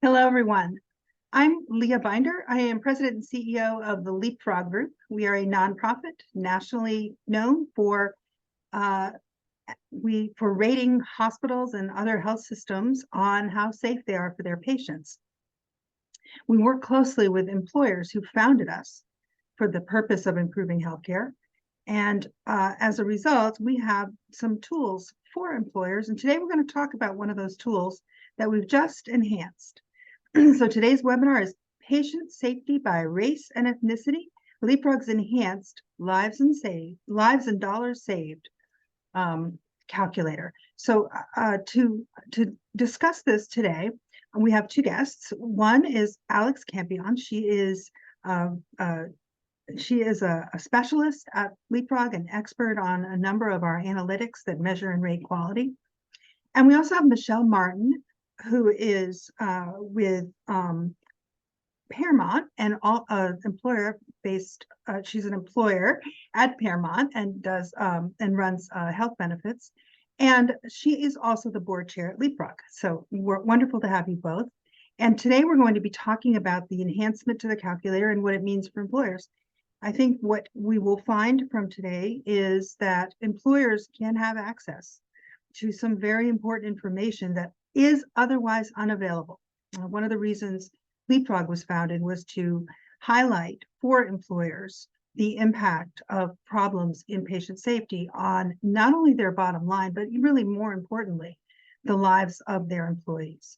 Hello, everyone. I'm Leah Binder. I am President and CEO of the Leapfrog Group. We are a nonprofit nationally known for rating hospitals and other health systems on how safe they are for their patients. We work closely with employers who founded us for the purpose of improving healthcare. And as a result, we have some tools for employers. And today we're going to talk about one of those tools that we've just enhanced. So today's webinar is Patient Safety by Race and Ethnicity, Leapfrog's Enhanced Lives and Dollars Saved calculator. So to discuss this today, we have two guests. One is Alex Campione. She is a specialist at Leapfrog, an expert on a number of our analytics that measure and rate quality. And we also have Michelle Martin, who is with Paramount and employer-based. She's an employer at Paramount and does and runs health benefits, and she is also the board chair at Leapfrog. So we're wonderful to have you both. And today we're going to be talking about the enhancement to the calculator and what it means for employers. I think what we will find from today is that employers can have access to some very important information that is otherwise unavailable. One of the reasons Leapfrog was founded was to highlight for employers the impact of problems in patient safety on not only their bottom line, but really more importantly, the lives of their employees.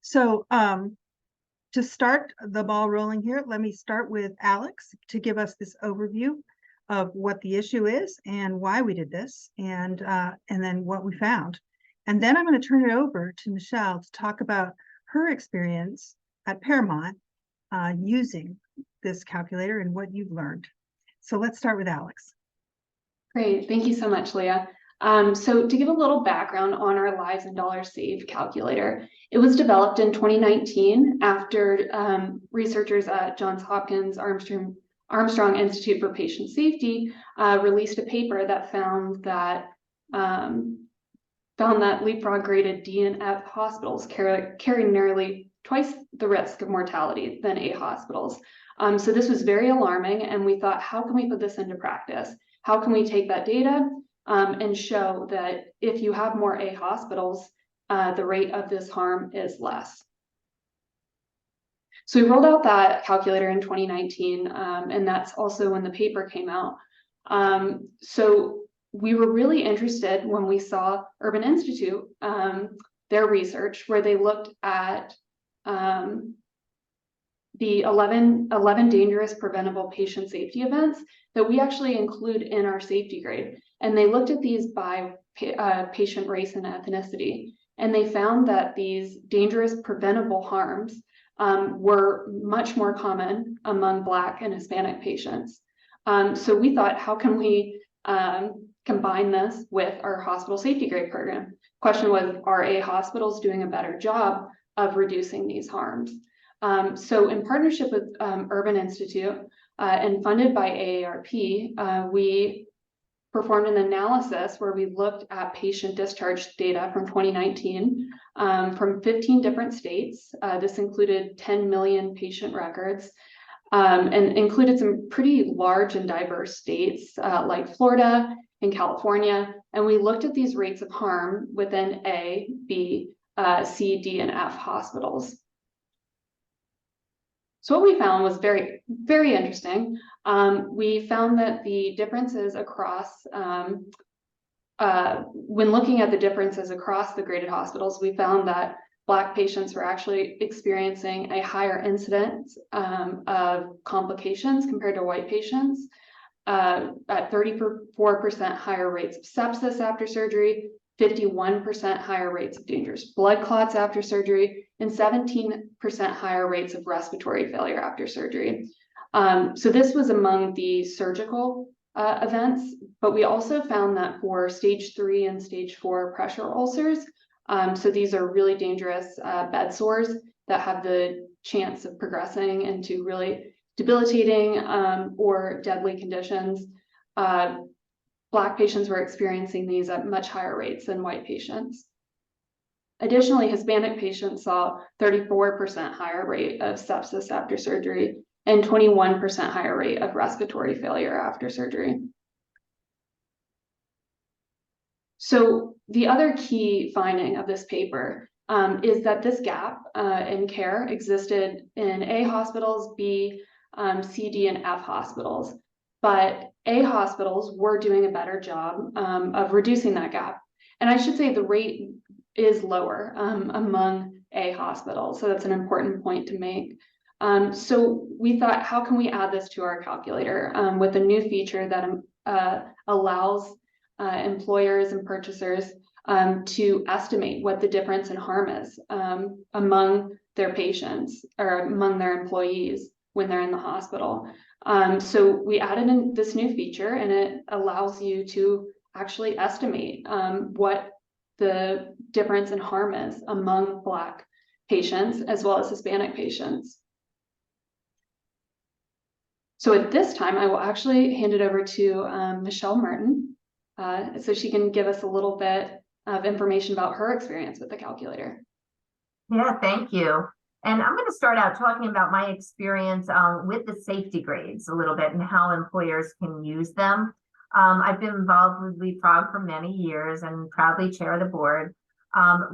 So to start the ball rolling here, let me start with Alex to give us this overview of what the issue is and why we did this, and then what we found. And then I'm going to turn it over to Michelle to talk about her experience at Paramount using this calculator and what you've learned. So let's start with Alex. Great. Thank you so much, Leah. So to give a little background on our Lives and Dollars Saved calculator, it was developed in 2019 after researchers at Johns Hopkins Armstrong Institute for Patient Safety released a paper that found that Leapfrog graded D and F hospitals carry nearly twice the risk of mortality than A hospitals. So this was very alarming, and we thought, how can we put this into practice? How can we take that data and show that if you have more A hospitals, the rate of this harm is less? So we rolled out that calculator in 2019, and that's also when the paper came out. So we were really interested when we saw Urban Institute, their research, where they looked at the 11 dangerous preventable patient safety events that we actually include in our safety grade. And they looked at these by patient race and ethnicity. And they found that these dangerous preventable harms were much more common among Black and Hispanic patients. So we thought, how can we combine this with our hospital safety grade program? Question was, are A hospitals doing a better job of reducing these harms? So in partnership with Urban Institute and funded by AARP, we performed an analysis where we looked at patient discharge data from 2019 from 15 different states. This included 10 million patient records and included some pretty large and diverse states like Florida and California. And we looked at these rates of harm within A, B, C, D, and F hospitals. So what we found was very, very interesting. We found that the differences across, when looking at the differences across the graded hospitals, we found that Black patients were actually experiencing a higher incidence of complications compared to white patients, at 34% higher rates of sepsis after surgery, 51% higher rates of dangerous blood clots after surgery, and 17% higher rates of respiratory failure after surgery. So this was among the surgical events, but we also found that for stage 3 and stage 4 pressure ulcers, so these are really dangerous bed sores that have the chance of progressing into really debilitating or deadly conditions. Black patients were experiencing these at much higher rates than white patients. Additionally, Hispanic patients saw 34% higher rate of sepsis after surgery and 21% higher rate of respiratory failure after surgery. So the other key finding of this paper is that this gap in care existed in A hospitals, B, C, D, and F hospitals. But A hospitals were doing a better job of reducing that gap. And I should say the rate is lower among A hospitals. So that's an important point to make. So we thought, how can we add this to our calculator with a new feature that allows employers and purchasers to estimate what the difference in harm is among their patients or among their employees when they're in the hospital. So we added in this new feature, and it allows you to actually estimate what the difference in harm is among Black patients as well as Hispanic patients. So at this time, I will actually hand it over to Michelle Martin, so she can give us a little bit of information about her experience with the calculator. Yeah, thank you. And I'm going to start out talking about my experience with the safety grades a little bit and how employers can use them. I've been involved with Leapfrog for many years and proudly chair the board.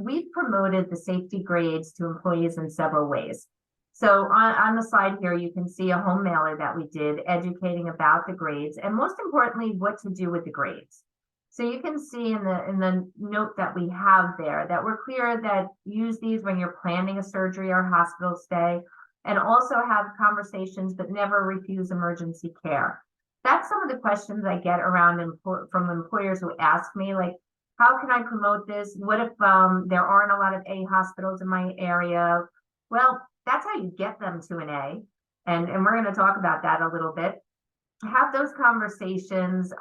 We've promoted the safety grades to employees in several ways. So on the slide here, you can see a home mailer that we did educating about the grades and most importantly, what to do with the grades. So you can see in the note that we have there that we're clear that use these when you're planning a surgery or hospital stay, and also have conversations but never refuse emergency care. That's some of the questions I get around from employers who ask me, like, how can I promote this? What if there aren't a lot of A hospitals in my area? Well, that's how you get them to an A. And we're going to talk about that a little bit. Have those conversations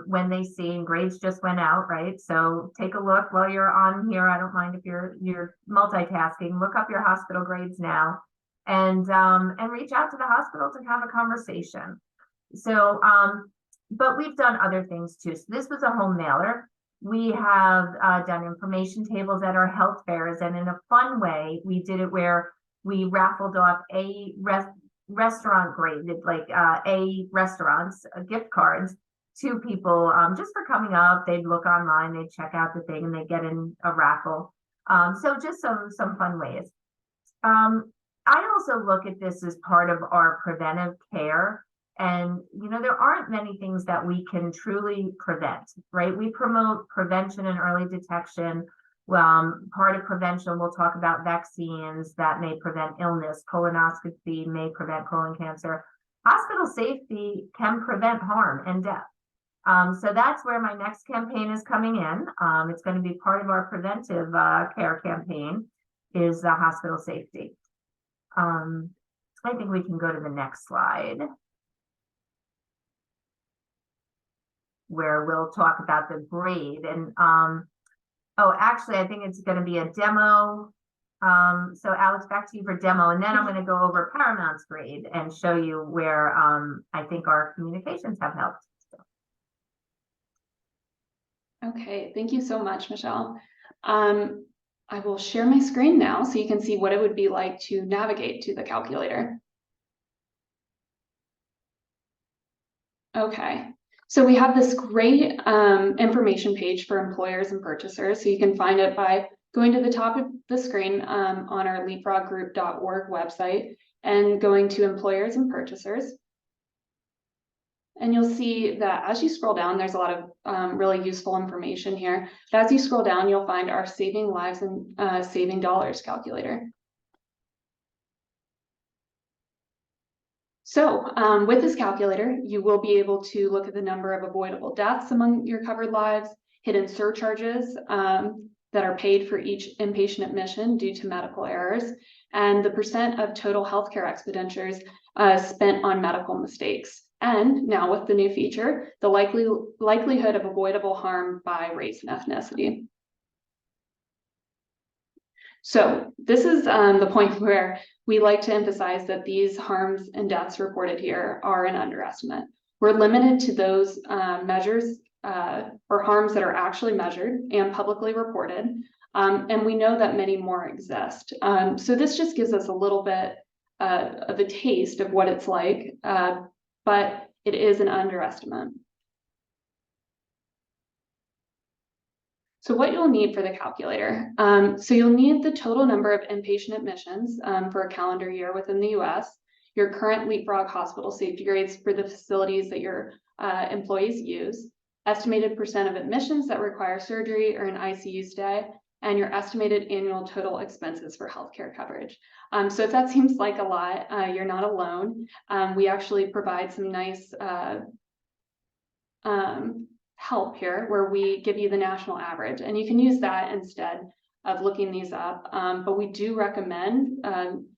when they see, and grades just went out, right? So take a look while you're on here. I don't mind if you're multitasking. Look up your hospital grades now, and reach out to the hospitals and have a conversation. So, but we've done other things too. So this was a home mailer. We have done information tables at our health fairs, and in a fun way, we did it where we raffled off a restaurant graded, like A restaurants, gift cards to people just for coming up. They'd look online, they'd check out the thing, and they get in a raffle. So just some fun ways. I also look at this as part of our preventive care. And, you know, there aren't many things that we can truly prevent, right? We promote prevention and early detection. Part of prevention, we'll talk about vaccines that may prevent illness. Colonoscopy may prevent colon cancer. Hospital safety can prevent harm and death. So that's where my next campaign is coming in. It's going to be part of our preventive care campaign, is the hospital safety. I think we can go to the next slide, where we'll talk about the grade. And oh, actually, I think it's going to be a demo. So Alex, back to you for demo, and then I'm going to go over Paramount's grade and show you where I think our communications have helped. Okay, thank you so much, Michelle. I will share my screen now so you can see what it would be like to navigate to the calculator. Okay. So we have this great information page for employers and purchasers. So you can find it by going to the top of the screen on our leapfroggroup.org website and going to employers and purchasers. And you'll see that as you scroll down, there's a lot of really useful information here. But as you scroll down, you'll find our Saving Lives and Saving Dollars calculator. So with this calculator, you will be able to look at the number of avoidable deaths among your covered lives, hidden surcharges that are paid for each inpatient admission due to medical errors, and the percent of total healthcare expenditures spent on medical mistakes. And now with the new feature, the likelihood of avoidable harm by race and ethnicity. So this is the point where we like to emphasize that these harms and deaths reported here are an underestimate. We're limited to those measures or harms that are actually measured and publicly reported. And we know that many more exist. So this just gives us a little bit of a taste of what it's like, but it is an underestimate. So what you'll need for the calculator. So you'll need the total number of inpatient admissions for a calendar year within the US, your current Leapfrog hospital safety grades for the facilities that your employees use, estimated percent of admissions that require surgery or an ICU stay, and your estimated annual total expenses for healthcare coverage. So if that seems like a lot, you're not alone. We actually provide some nice help here where we give you the national average, and you can use that instead of looking these up. But we do recommend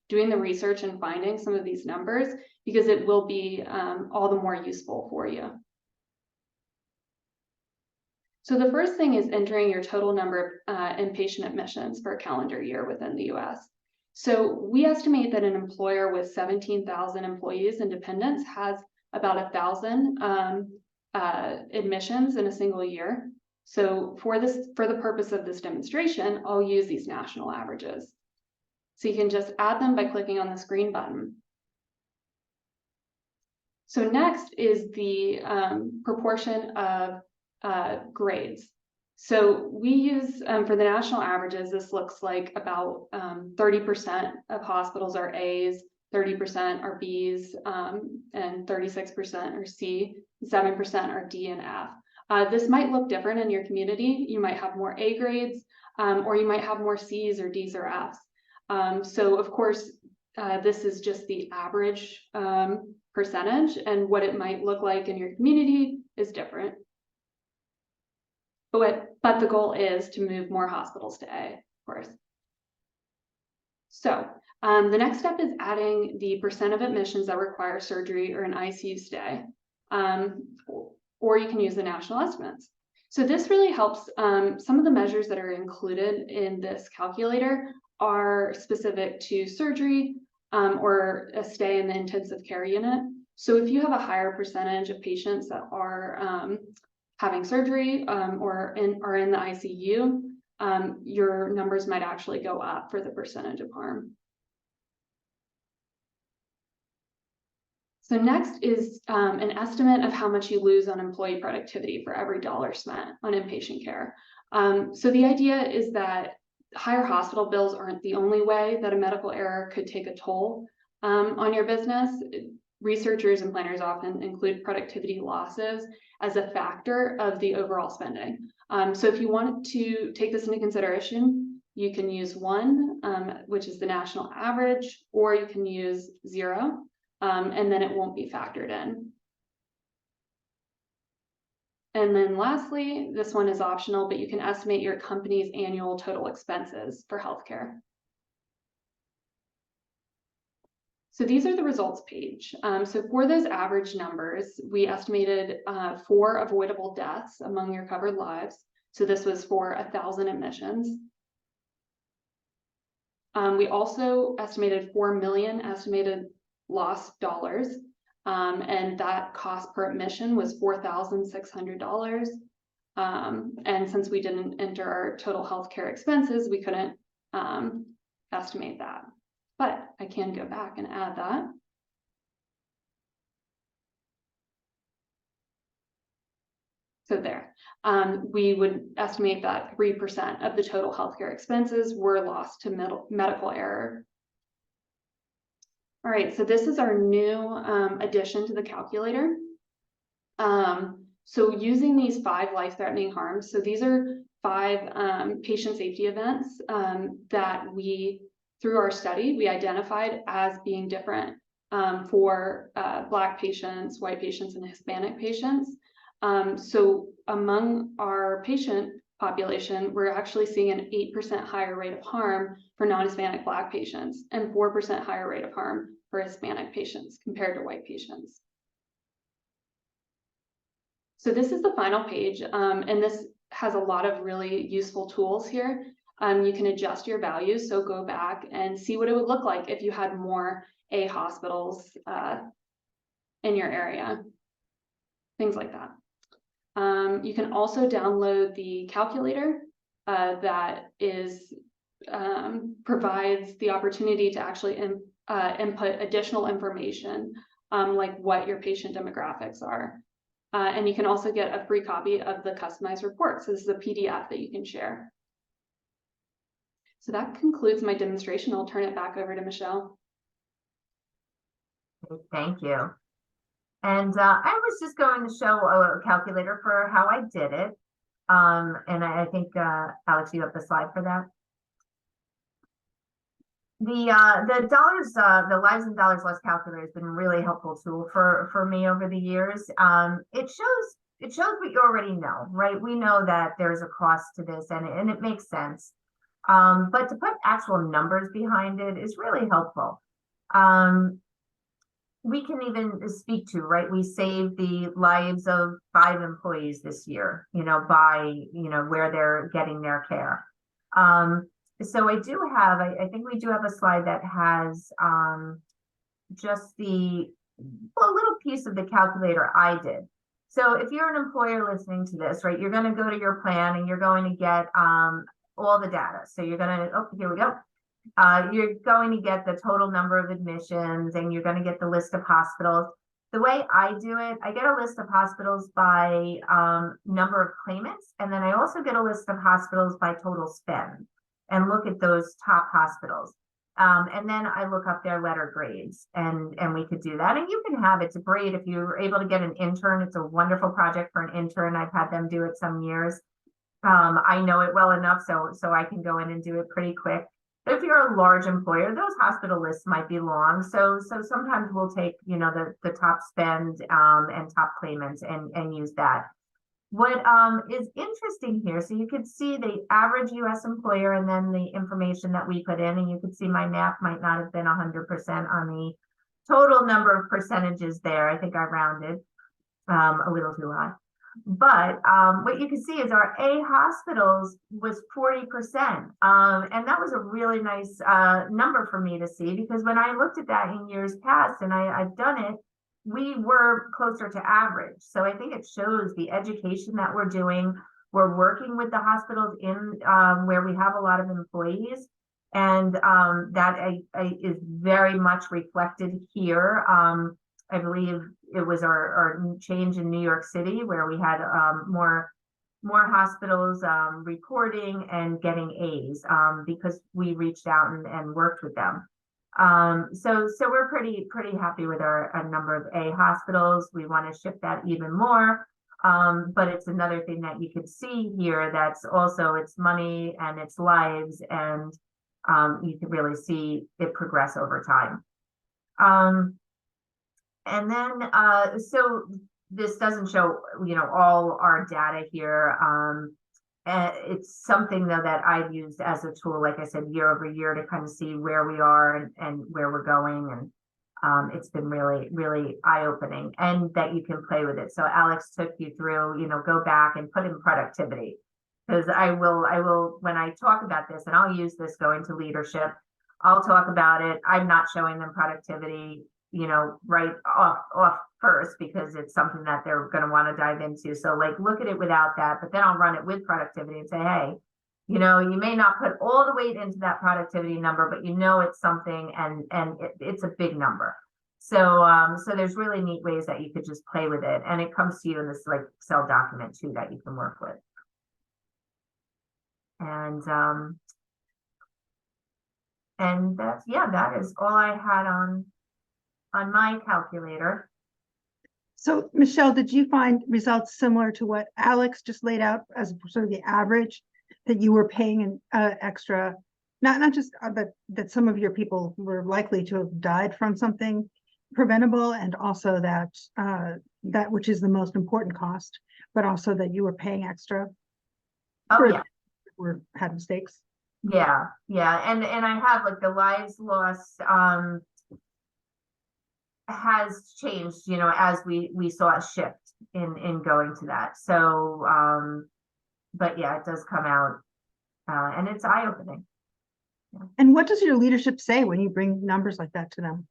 doing the research and finding some of these numbers because it will be all the more useful for you. So the first thing is entering your total number of inpatient admissions for a calendar year within the US. So we estimate that an employer with 17,000 employees and dependents has about 1,000 admissions in a single year. So for the purpose of this demonstration, I'll use these national averages. So you can just add them by clicking on this green button. So next is the proportion of grades. So we use, for the national averages, this looks like about 30% of hospitals are A's, 30% are B's, and 36% are C, 7% are D and F. This might look different in your community. You might have more A grades, or you might have more C's or D's or F's. So of course, this is just the average percentage, and what it might look like in your community is different. But the goal is to move more hospitals to A, of course. So the next step is adding the percent of admissions that require surgery or an ICU stay, or you can use the national estimates. So this really helps. Some of the measures that are included in this calculator are specific to surgery or a stay in the intensive care unit. So if you have a higher percentage of patients that are having surgery or are in the ICU, your numbers might actually go up for the percentage of harm. So next is an estimate of how much you lose on employee productivity for every dollar spent on inpatient care. So the idea is that higher hospital bills aren't the only way that a medical error could take a toll on your business. Researchers and planners often include productivity losses as a factor of the overall spending. So if you want to take this into consideration, you can use 1, which is the national average, or you can use 0, and then it won't be factored in. And then lastly, this one is optional, but you can estimate your company's annual total expenses for healthcare. So these are the results page. So for those average numbers, we estimated 4 avoidable deaths among your covered lives. So this was for 1,000 admissions. We also estimated 4 million estimated lost dollars. And that cost per admission was $4,600. And since we didn't enter our total healthcare expenses, we couldn't estimate that. But I can go back and add that. So there, we would estimate that 3% of the total healthcare expenses were lost to medical error. All right, so this is our new addition to the calculator. So using these 5 life-threatening harms, so these are 5 patient safety events that we, through our study, we identified as being different for Black patients, white patients, and Hispanic patients. So among our patient population, we're actually seeing an 8% higher rate of harm for non-Hispanic Black patients and 4% higher rate of harm for Hispanic patients compared to white patients. So this is the final page, and this has a lot of really useful tools here. You can adjust your values, so go back and see what it would look like if you had more A hospitals in your area, things like that. You can also download the calculator that is provides the opportunity to actually input additional information, like what your patient demographics are. And you can also get a free copy of the customized reports. This is a PDF that you can share. So that concludes my demonstration. I'll turn it back over to Michelle. Thank you. And I was just going to show a calculator for how I did it. And I think, Alex, you have the slide for that. The dollars, the lives and dollars less calculator has been a really helpful tool for me over the years. It shows what you already know, right? We know that there's a cost to this, and it makes sense. But to put actual numbers behind it is really helpful. We can even speak to, right? We saved the lives of 5 employees this year, by, where they're getting their care. So I do have, I think we do have a slide that has just a little piece of the calculator I did. So if you're an employer listening to this, right, you're going to go to your plan and you're going to get all the data. So you're going to, oh, here we go. You're going to get the total number of admissions, and you're going to get the list of hospitals. The way I do it, I get a list of hospitals by number of claimants, and then I also get a list of hospitals by total spend and look at those top hospitals. And then I look up their letter grades, and we could do that. And you can have, it's great if you're able to get an intern. It's a wonderful project for an intern. I've had them do it some years. I know it well enough, so I can go in and do it pretty quick. If you're a large employer, those hospital lists might be long. So sometimes we'll take, the top spend and top claimants and use that. What is interesting here, so you could see the average US employer and then the information that we put in, and you could see my math might not have been 100% on the total number of percentages there. I think I rounded a little too high. But what you can see is our A hospitals was 40%. And that was a really nice number for me to see, because when I looked at that in years past, and I've done it, we were closer to average. So I think it shows the education that we're doing. We're working with the hospitals in where we have a lot of employees. And that is very much reflected here. I believe it was our change in New York City, where we had more hospitals reporting and getting A's because we reached out and worked with them. So we're pretty happy with our number of A hospitals. We want to shift that even more. But it's another thing that you could see here that's also, it's money and it's lives, and you can really see it progress over time. And then, so this doesn't show, all our data here. It's something though that I've used as a tool, like I said, year over year, to kind of see where we are and where we're going. And it's been really, really eye-opening, and that you can play with it. So Alex took you through, go back and put in productivity, because I will, when I talk about this, and I'll use this going to leadership, I'll talk about it. I'm not showing them productivity, right off first, because it's something that they're going to want to dive into. So like, look at it without that, but then I'll run it with productivity and say, hey, you may not put all the weight into that productivity number, but it's something, and it's a big number. So so there's really neat ways that you could just play with it, and it comes to you in this like Excel document too that you can work with. And that's, that is all I had on my calculator. So Michelle, did you find results similar to what Alex just laid out as sort of the average, that you were paying an extra, not just that some of your people were likely to have died from something preventable, and also that that which is the most important cost, but also that you were paying extra? Oh yeah. Or had mistakes? Yeah. And I have like the lives lost has changed, as we saw a shift in going to that. So but yeah, it does come out and it's eye-opening. Yeah. And what does your leadership say when you bring numbers like that to them?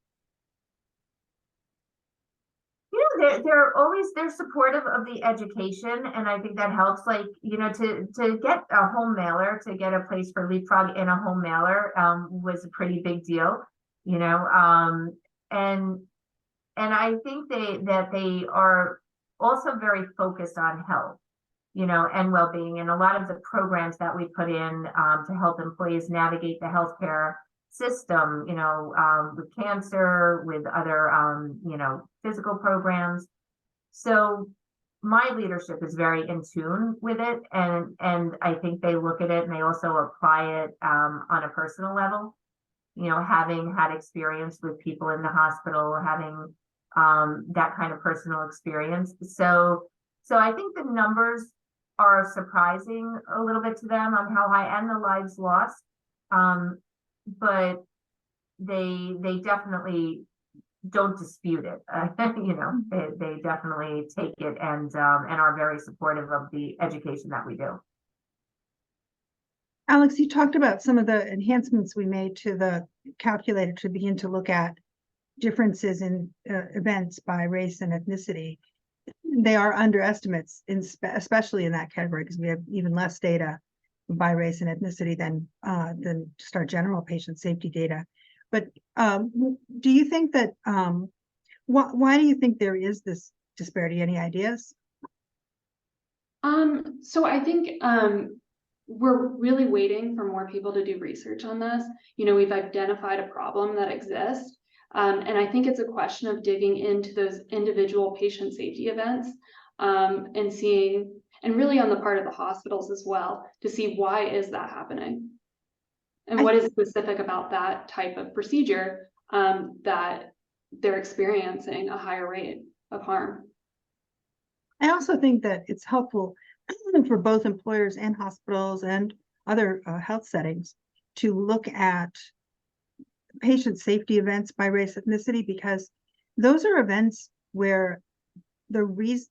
they're supportive of the education, and I think that helps. Like, you know, to get a home mailer, to get a place for Leapfrog in a home mailer was a pretty big deal, you know. And I think they are also very focused on health, you know, and well-being, and a lot of the programs that we put in to help employees navigate the healthcare system, you know, with cancer, with other, you know, physical programs. So my leadership is very in tune with it, and I think they look at it and they also apply it on a personal level. You know, having had experience with people in the hospital, having that kind of personal experience. So I think the numbers are surprising a little bit to them on how high, and the lives lost. But they definitely don't dispute it. You know, they definitely take it and are very supportive of the education that we do. Alex, you talked about some of the enhancements we made to the calculator to begin to look at differences in events by race and ethnicity. They are underestimates, especially in that category, because we have even less data by race and ethnicity than just our general patient safety data. But do you think that why do you think there is this disparity? Any ideas? So I think we're really waiting for more people to do research on this. You know, we've identified a problem that exists. And I think it's a question of digging into those individual patient safety events and seeing, and really on the part of the hospitals as well, to see why is that happening? And what is specific about that type of procedure that they're experiencing a higher rate of harm? I also think that it's helpful for both employers and hospitals and other health settings to look at patient safety events by race ethnicity, because those are events where the reason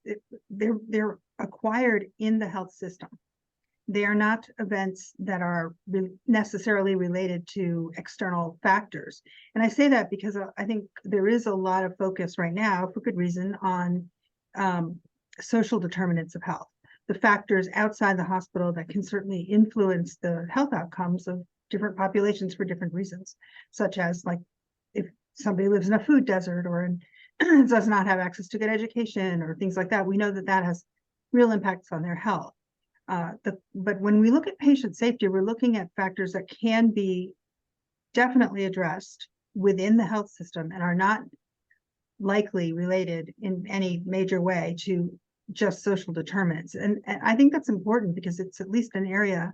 they're acquired in the health system. They are not events that are necessarily related to external factors. And I say that because I think there is a lot of focus right now, for good reason, on social determinants of health, the factors outside the hospital that can certainly influence the health outcomes of different populations for different reasons, such as, like, if somebody lives in a food desert or does not have access to good education or things like that, we know that that has real impacts on their health. But when we look at patient safety, we're looking at factors that can be definitely addressed within the health system and are not likely related in any major way to just social determinants. And I think that's important because it's at least an area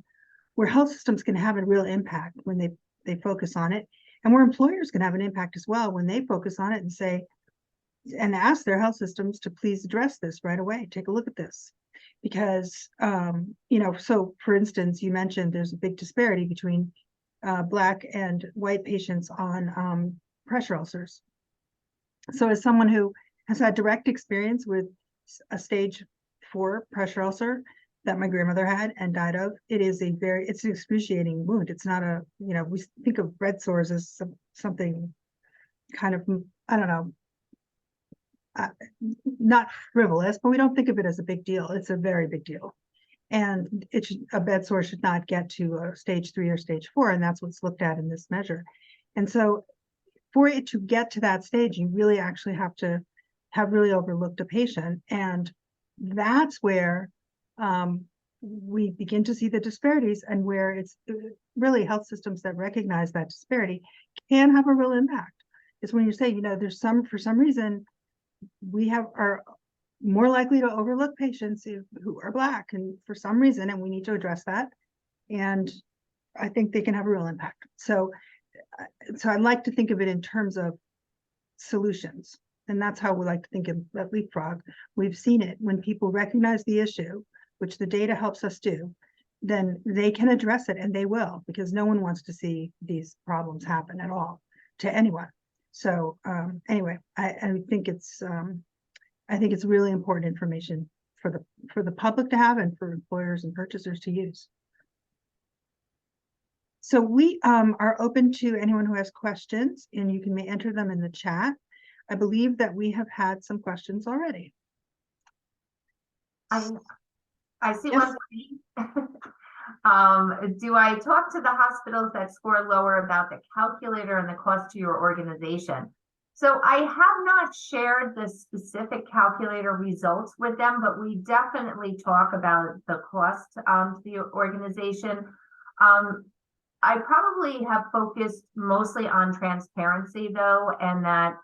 where health systems can have a real impact when they focus on it, and where employers can have an impact as well when they focus on it and say, and ask their health systems to please address this right away. Take a look at this. Because, you know, so for instance, you mentioned there's a big disparity between Black and white patients on pressure ulcers. So as someone who has had direct experience with a stage 4 pressure ulcer that my grandmother had and died of, it's an excruciating wound. It's not a, you know, we think of bread sores as something kind of, I don't know, not frivolous, but we don't think of it as a big deal. It's a very big deal. And a bed sore should not get to a stage 3 or stage 4, and that's what's looked at in this measure. And so for it to get to that stage, you really actually have to have really overlooked a patient. And that's where we begin to see the disparities, and where it's really health systems that recognize that disparity can have a real impact. It's when you say, you know, for some reason, we are more likely to overlook patients who are Black, and for some reason, and we need to address that. And I think they can have a real impact. So I like to think of it in terms of solutions. And that's how we like to think of Leapfrog. We've seen it when people recognize the issue, which the data helps us do, then they can address it, and they will, because no one wants to see these problems happen at all to anyone. So anyway, I think it's really important information for the public to have, and for employers and purchasers to use. So we are open to anyone who has questions, and you can enter them in the chat. I believe that we have had some questions already. I see Yes. one. Do I talk to the hospitals that score lower about the calculator and the cost to your organization? So I have not shared the specific calculator results with them, but we definitely talk about the cost to the organization. I probably have focused mostly on transparency though, and that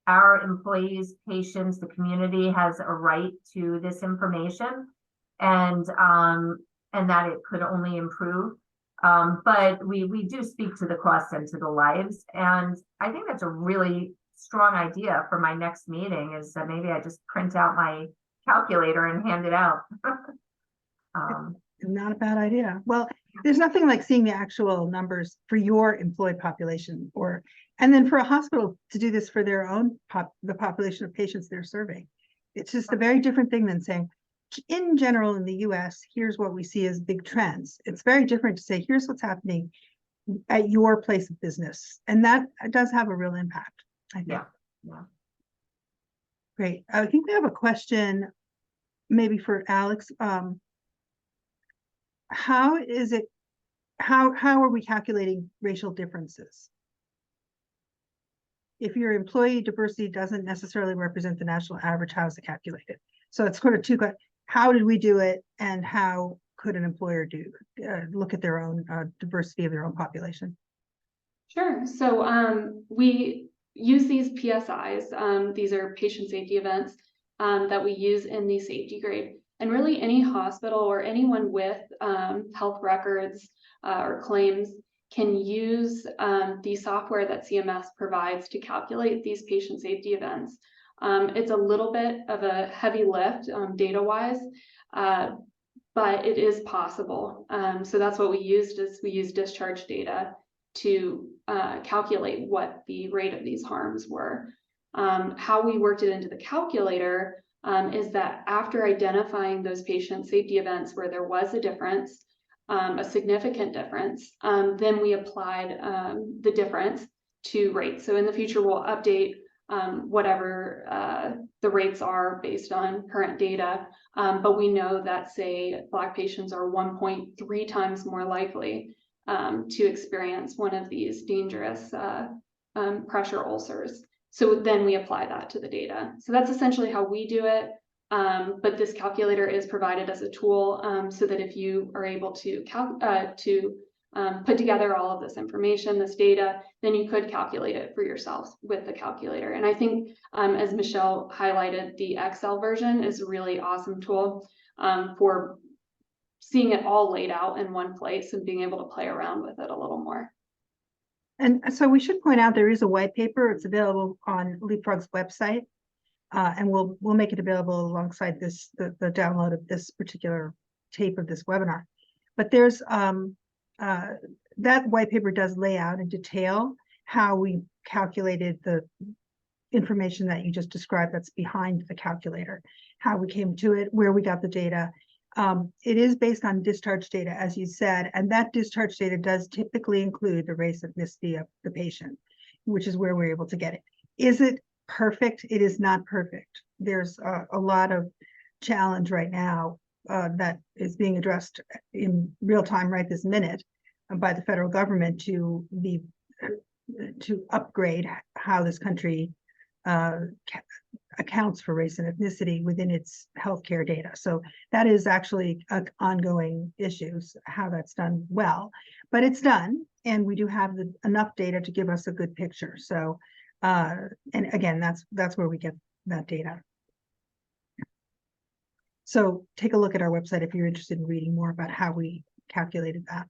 our employees, patients, the community has a right to this information, and that it could only improve. But we do speak to the costs and to the lives, and I think that's a really strong idea for my next meeting, is that maybe I just print out my calculator and hand it out. Not a bad idea. Well, there's nothing like seeing the actual numbers for your employed population, and then for a hospital to do this for their own the population of patients they're serving. It's just a very different thing than saying, in general, in the US, here's what we see as big trends. It's very different to say, here's what's happening at your place of business. And that does have a real impact, I think. Yeah. Great. I think we have a question maybe for Alex. How are we calculating racial differences? If your employee diversity doesn't necessarily represent the national average, how is it calculated? So it's sort of two, how did we do it, and how could an employer look at their own diversity of their own population? Sure. So we use these PSIs. These are patient safety events that we use in the safety grade. And really any hospital or anyone with health records or claims can use the software that CMS provides to calculate these patient safety events. It's a little bit of a heavy lift data-wise, but it is possible. So that's what we used, is we used discharge data to calculate what the rate of these harms were. How we worked it into the calculator is that after identifying those patient safety events where there was a difference, a significant difference, then we applied the difference to rates. So in the future, we'll update whatever the rates are based on current data. But we know that, say, Black patients are 1.3 times more likely to experience one of these dangerous pressure ulcers. So then we apply that to the data. So that's essentially how we do it. But this calculator is provided as a tool so that if you are able to put together all of this information, this data, then you could calculate it for yourself with the calculator. And I think, as Michelle highlighted, the Excel version is a really awesome tool for seeing it all laid out in one place and being able to play around with it a little more. And so we should point out there is a white paper. It's available on Leapfrog's website, and we'll make it available alongside this the download of this particular tape of this webinar. But there's that white paper does lay out in detail how we calculated the information that you just described that's behind the calculator, how we came to it, where we got the data. It is based on discharge data, as you said, and that discharge data does typically include the race, ethnicity of the patient, which is where we're able to get it. Is it perfect? It is not perfect. There's a lot of challenge right now that is being addressed in real time right this minute by the federal government to upgrade how this country accounts for race and ethnicity within its healthcare data. So that is actually an ongoing issue, how that's done well, but it's done, and we do have enough data to give us a good picture. So, and again, that's where we get that data. So take a look at our website if you're interested in reading more about how we calculated that.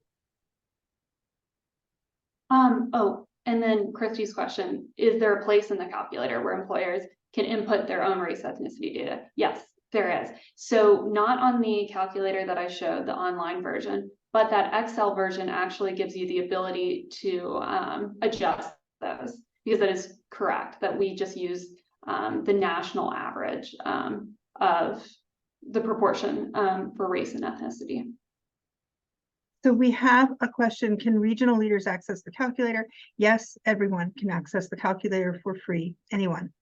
Oh, and then Christy's question, is there a place in the calculator where employers can input their own race ethnicity data? Yes, there is. So not on the calculator that I showed, the online version, but that Excel version actually gives you the ability to adjust those, because that is correct, that we just use the national average of the proportion for race and ethnicity. So we have a question, can regional leaders access the calculator? Yes, everyone can access the calculator for free, anyone.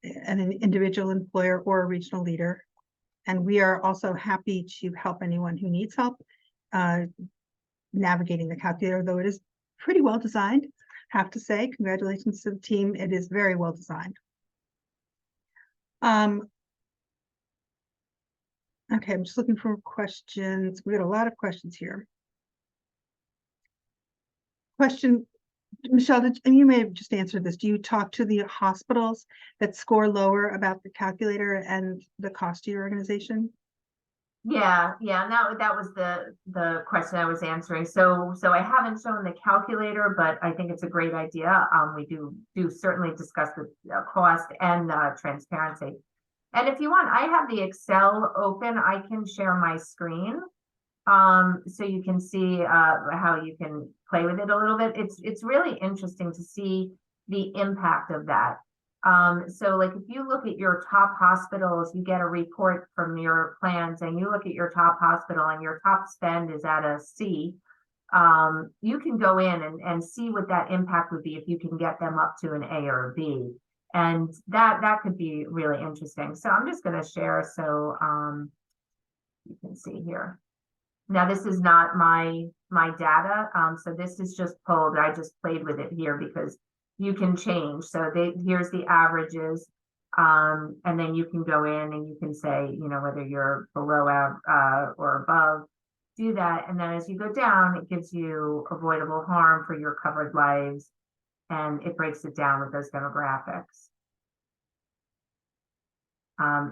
an individual employer or a regional leader. And we are also happy to help anyone who needs help navigating the calculator, though it is pretty well designed. Have to say, congratulations to the team. It is very well designed. Okay, I'm just looking for questions. We got a lot of questions here. Question, Michelle, and you may have just answered this. Do you talk to the hospitals that score lower about the calculator and the cost to your organization? Yeah, and that was the question I was answering. So I haven't shown the calculator, but I think it's a great idea. We do certainly discuss the cost and transparency. And if you want, I have the Excel open. I can share my screen, so you can see how you can play with it a little bit. It's really interesting to see the impact of that. So like if you look at your top hospitals, you get a report from your plans, and you look at your top hospital and your top spend is at a C. You can go in and see what that impact would be if you can get them up to an A or a B. And that could be really interesting. So I'm just going to share so you can see here. Now this is not my data, so this is just pulled. I just played with it here because you can change. So here's the averages, and then you can go in and you can say, you know, whether you're below or above. Do that, and then as you go down, it gives you avoidable harm for your covered lives, and it breaks it down with those demographics.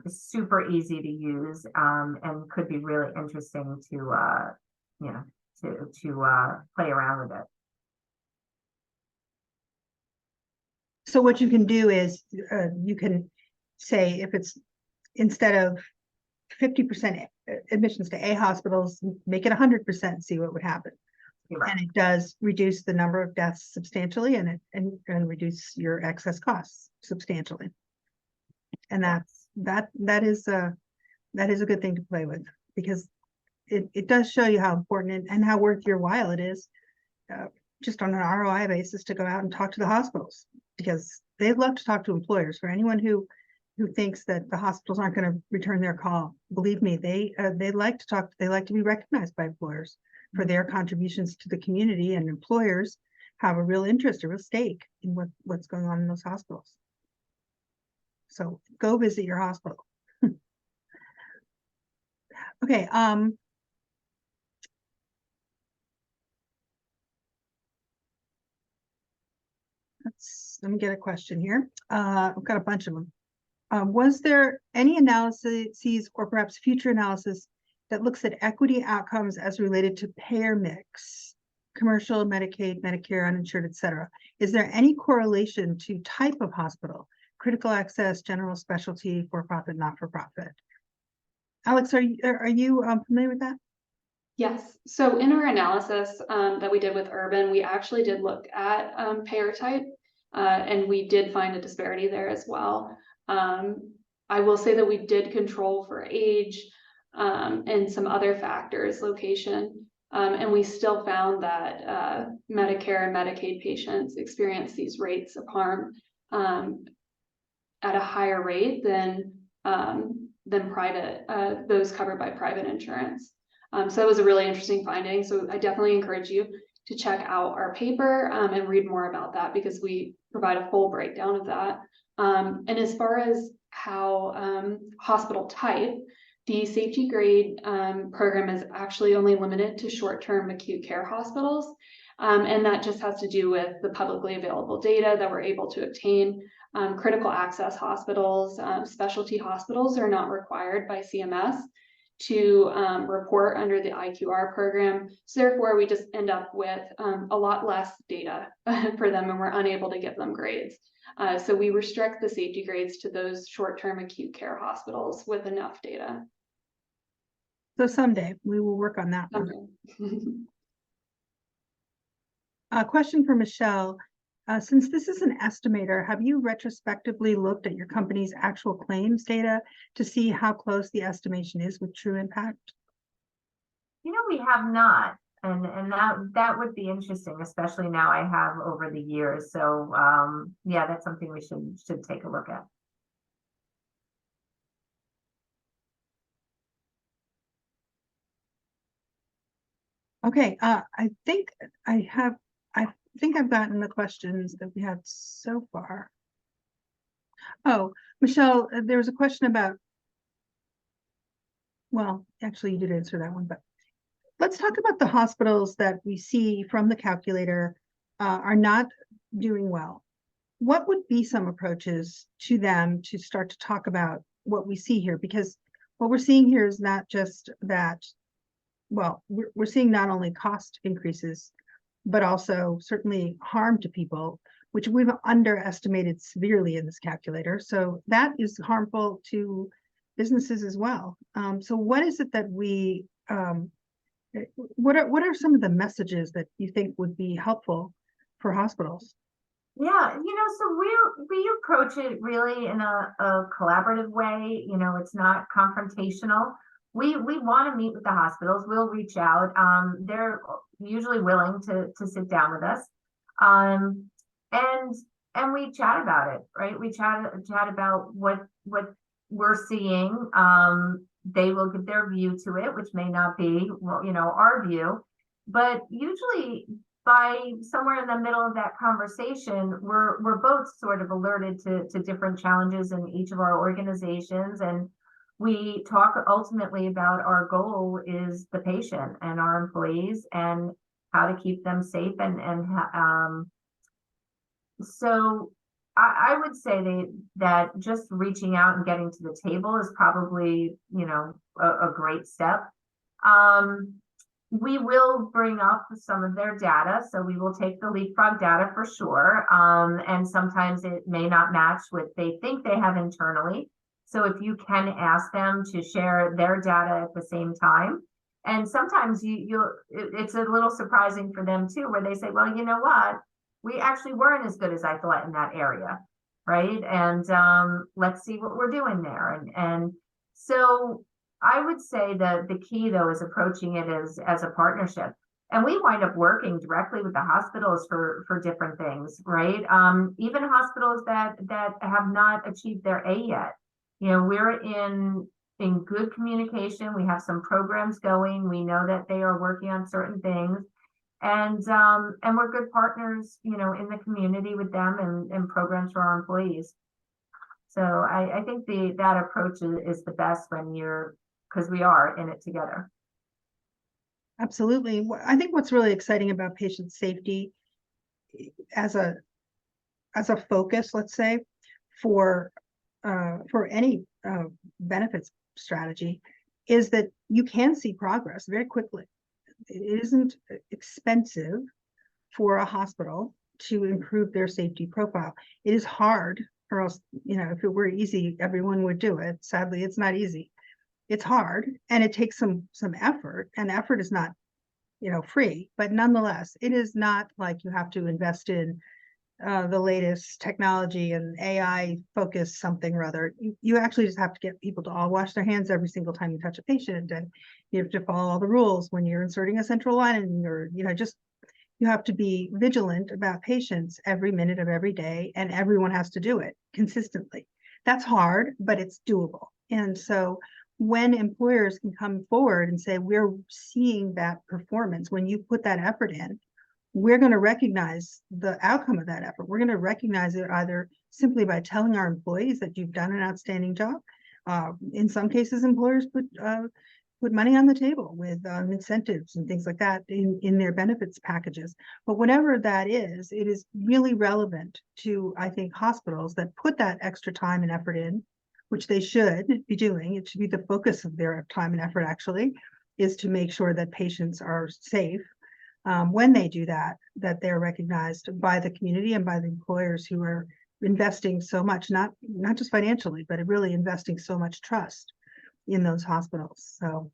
It's super easy to use, and could be really interesting to you know, to play around with it. So what you can do is you can say if it's instead of 50% admissions to A hospitals, make it 100%, see what would happen. Right. And it does reduce the number of deaths substantially, and reduce your excess costs substantially. And that is a good thing to play with, because it does show you how important and how worth your while it is, just on an ROI basis, to go out and talk to the hospitals, because they love to talk to employers. For anyone who thinks that the hospitals aren't going to return their call, believe me, they like to talk. They like to be recognized by employers for their contributions to the community, and employers have a real interest, a real stake in what's going on in those hospitals. So go visit your hospital. Okay. Let me get a question here. I've got a bunch of them. Was there any analyses or perhaps future analysis that looks at equity outcomes as related to payer mix, commercial, Medicaid, Medicare, uninsured, et cetera? Is there any correlation to type of hospital, critical access, general specialty, for-profit, not-for-profit? Alex, are you familiar with that? Yes. So in our analysis that we did with Urban, we actually did look at payer type, and we did find a disparity there as well. I will say that we did control for age and some other factors, location, and we still found that Medicare and Medicaid patients experience these rates of harm at a higher rate than private, those covered by private insurance. So that was a really interesting finding. So I definitely encourage you to check out our paper and read more about that, because we provide a full breakdown of that. And as far as how hospital type, the safety grade program is actually only limited to short-term acute care hospitals. And that just has to do with the publicly available data that we're able to obtain. Critical access hospitals, specialty hospitals are not required by CMS to report under the IQR program. So therefore, we just end up with a lot less data for them, and we're unable to give them grades. So we restrict the safety grades to those short-term acute care hospitals with enough data. So someday we will work on that one. A question for Michelle. Since this is an estimator, have you retrospectively looked at your company's actual claims data to see how close the estimation is with true impact? You know, we have not, and that would be interesting, especially now I have over the years. So yeah, that's something we should take a look at. Okay, I think I think I've gotten the questions that we had so far. Oh, Michelle, there was a question about, well, actually you did answer that one, but let's talk about the hospitals that we see from the calculator are not doing well. What would be some approaches to them to start to talk about what we see here? Because what we're seeing here is not just that, well, we're seeing not only cost increases, but also certainly harm to people, which we've underestimated severely in this calculator. So that is harmful to businesses as well. So what is it that what are some of the messages that you think would be helpful for hospitals? Yeah, so we approach it really in a collaborative way. It's not confrontational. We want to meet with the hospitals. We'll reach out. They're usually willing to sit down with us. And we chat about it, right? We chat about what we're seeing. They will give their view to it, which may not be, our view, but usually by somewhere in the middle of that conversation, we're both sort of alerted to different challenges in each of our organizations, and we talk ultimately about our goal is the patient and our employees and how to keep them safe so I would say that just reaching out and getting to the table is probably, a great step. We will bring up some of their data. So we will take the Leapfrog data for sure. And sometimes it may not match what they think they have internally. So if you can ask them to share their data at the same time. And sometimes it's a little surprising for them too, where they say, well, you know what? We actually weren't as good as I thought in that area, right? And let's see what we're doing there. And so I would say that the key, though, is approaching it as a partnership. And we wind up working directly with the hospitals for different things, right? Even hospitals that have not achieved their A yet. We're in good communication. We have some programs going. We know that they are working on certain things. And we're good partners, in the community with them and programs for our employees. So I think that approach is the best because we are in it together. Absolutely. I think what's really exciting about patient safety as a focus, let's say, for any benefits strategy, is that you can see progress very quickly. It isn't expensive for a hospital to improve their safety profile. It is hard, or else, if it were easy, everyone would do it. Sadly, it's not easy. It's hard, and it takes some effort, and effort is not, free, but nonetheless, it is not like you have to invest in the latest technology and AI focus something or other. You actually just have to get people to all wash their hands every single time you touch a patient, and you have to follow all the rules when you're inserting a central line, and you have to be vigilant about patients every minute of every day, and everyone has to do it consistently. That's hard, but it's doable. And so when employers can come forward and say, we're seeing that performance, when you put that effort in, we're going to recognize the outcome of that effort. We're going to recognize it either simply by telling our employees that you've done an outstanding job. In some cases, employers put money on the table with incentives and things like that in their benefits packages. But whatever that is, it is really relevant to, I think, hospitals that put that extra time and effort in, which they should be doing. It should be the focus of their time and effort, actually, is to make sure that patients are safe. When they do that they're recognized by the community and by the employers who are investing so much, not just financially, but really investing so much trust in those hospitals. So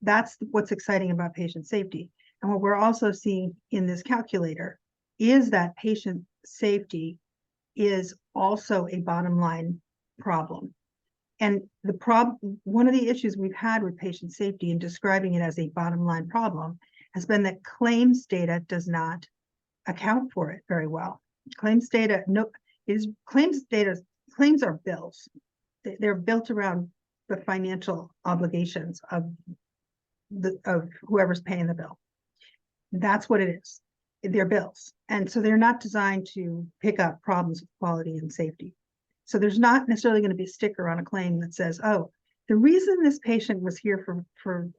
that's what's exciting about patient safety. And what we're also seeing in this calculator is that patient safety is also a bottom line problem. And one of the issues we've had with patient safety and describing it as a bottom line problem has been that claims data does not account for it very well. Claims are bills. They're built around the financial obligations of whoever's paying the bill. That's what it is. They're bills. And so they're not designed to pick up problems with quality and safety. So there's not necessarily going to be a sticker on a claim that says, oh, the reason this patient was here for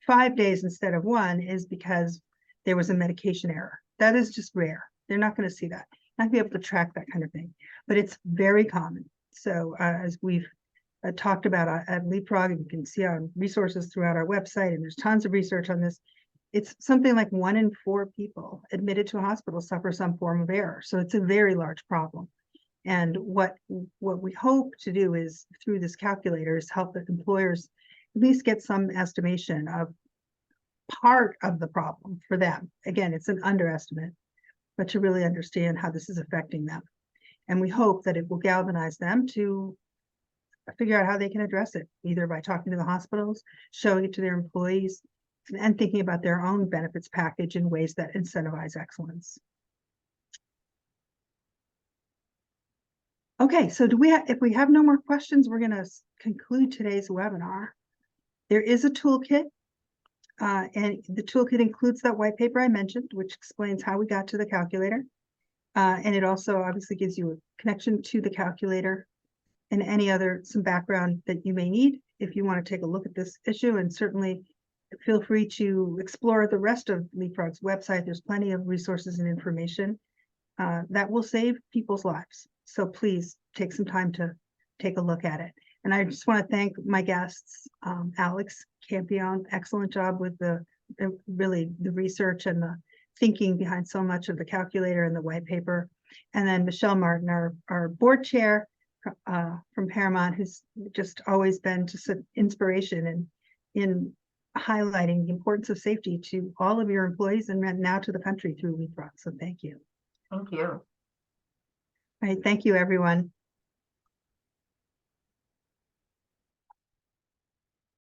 5 days instead of 1 is because there was a medication error. That is just rare. They're not going to see that. Not be able to track that kind of thing, but it's very common. So as we've talked about at Leapfrog, and you can see our resources throughout our website, and there's tons of research on this. It's something like 1 in 4 people admitted to a hospital suffer some form of error. So it's a very large problem. And what we hope to do is, through this calculator, is help the employers at least get some estimation of part of the problem for them. Again, it's an underestimate, but to really understand how this is affecting them. And we hope that it will galvanize them to figure out how they can address it, either by talking to the hospitals, showing it to their employees, and thinking about their own benefits package in ways that incentivize excellence. Okay, so if we have no more questions, we're going to conclude today's webinar. There is a toolkit, and the toolkit includes that white paper I mentioned, which explains how we got to the calculator. And it also obviously gives you a connection to the calculator and some background that you may need if you want to take a look at this issue. And certainly feel free to explore the rest of Leapfrog's website. There's plenty of resources and information that will save people's lives. So please take some time to take a look at it. And I just want to thank my guests, Alex Campione, excellent job with the research and the thinking behind so much of the calculator and the white paper. And then Michelle Martin, our board chair from Paramount, who's just always been just an inspiration in highlighting the importance of safety to all of your employees and now to the country through Leapfrog. So thank you. Thank you. All right, thank you, everyone.